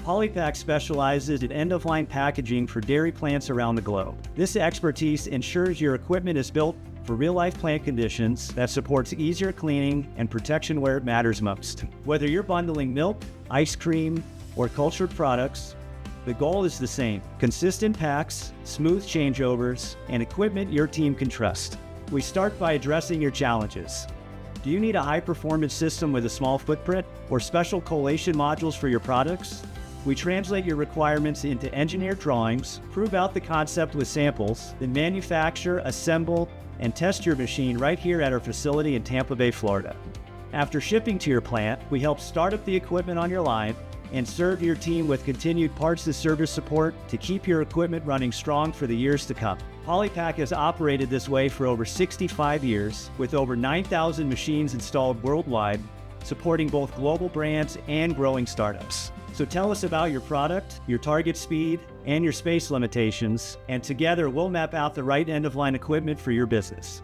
Polypack specializes in end-of-line packaging for dairy plants around the globe. This expertise ensures your equipment is built for real-life plant conditions that supports easier cleaning and protection where it matters most. Whether you're bundling milk, ice cream, or cultured products, the goal is the same: consistent packs, smooth changeovers, and equipment your team can trust. We start by addressing your challenges. Do you need a high-performance system with a small footprint or special collation modules for your products? We translate your requirements into engineered drawings, prove out the concept with samples, then manufacture, assemble, and test your machine right here at our facility in Tampa Bay, Florida. After shipping to your plant, we help start up the equipment on your line and serve your team with continued parts and service support to keep your equipment running strong for the years to come. Polypack has operated this way for over 65 years, with over 9,000 machines installed worldwide, supporting both global brands and growing startups. So tell us about your product, your target speed, and your space limitations, and together we'll map out the right end-of-line equipment for your business.